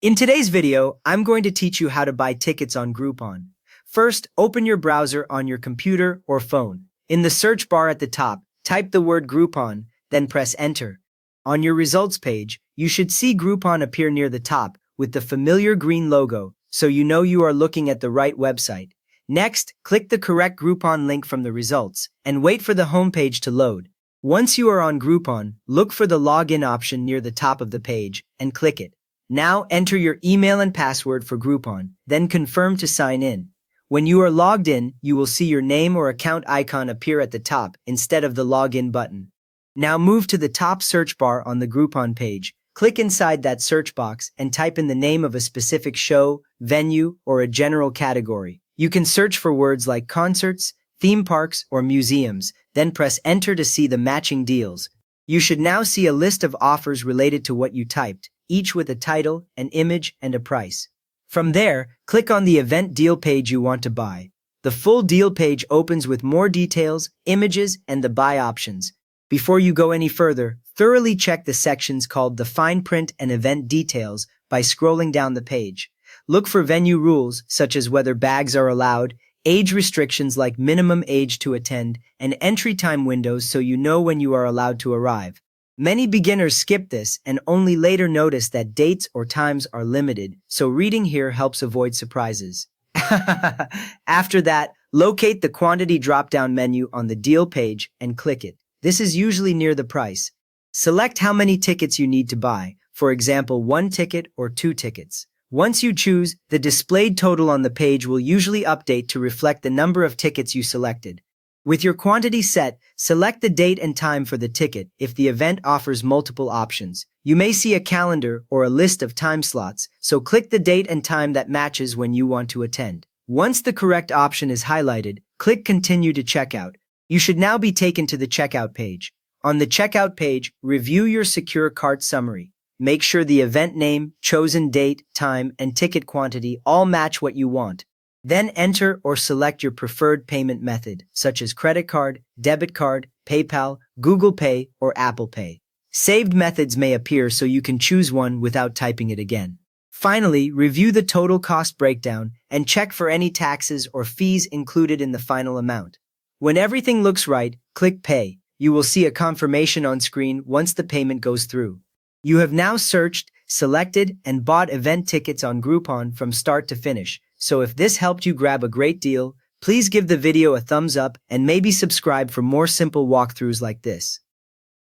In today's video, I'm going to teach you how to buy tickets on Groupon. First, open your browser on your computer or phone. In the search bar at the top, type the word Groupon, then press Enter. On your results page, you should see Groupon appear near the top with the familiar green logo, so you know you are looking at the right website. Next, click the correct Groupon link from the results and wait for the homepage to load. Once you are on Groupon, look for the login option near the top of the page and click it. Now enter your email and password for Groupon, then confirm to sign in. When you are logged in, you will see your name or account icon appear at the top instead of the login button. Now move to the top search bar on the Groupon page. Click inside that search box and type in the name of a specific show, venue, or a general category. You can search for words like concerts, theme parks, or museums, then press enter to see the matching deals. You should now see a list of offers related to what you typed, each with a title, an image, and a price. From there, click on the event deal page you want to buy. The full deal page opens with more details, images, and the buy options. Before you go any further, thoroughly check the sections called the fine print and event details by scrolling down the page. Look for venue rules, such as whether bags are allowed, age restrictions like minimum age to attend, and entry time windows so you know when you are allowed to arrive. Many beginners skip this and only later notice that dates or times are limited, so reading here helps avoid surprises. After that, locate the quantity drop-down menu on the deal page and click it. This is usually near the price. Select how many tickets you need to buy, for example 1 ticket or 2 tickets. Once you choose, the displayed total on the page will usually update to reflect the number of tickets you selected. With your quantity set, select the date and time for the ticket if the event offers multiple options. You may see a calendar or a list of time slots, so click the date and time that matches when you want to attend. Once the correct option is highlighted, click Continue to Checkout. You should now be taken to the checkout page. On the checkout page, review your secure cart summary. Make sure the event name, chosen date, time, and ticket quantity all match what you want. Then enter or select your preferred payment method, such as credit card, debit card, PayPal, Google Pay, or Apple Pay. Saved methods may appear so you can choose one without typing it again. Finally, review the total cost breakdown and check for any taxes or fees included in the final amount. When everything looks right, click Pay. You will see a confirmation on screen once the payment goes through. You have now searched, selected, and bought event tickets on Groupon from start to finish. So if this helped you grab a great deal, please give the video a thumbs up and maybe subscribe for more simple walkthroughs like this.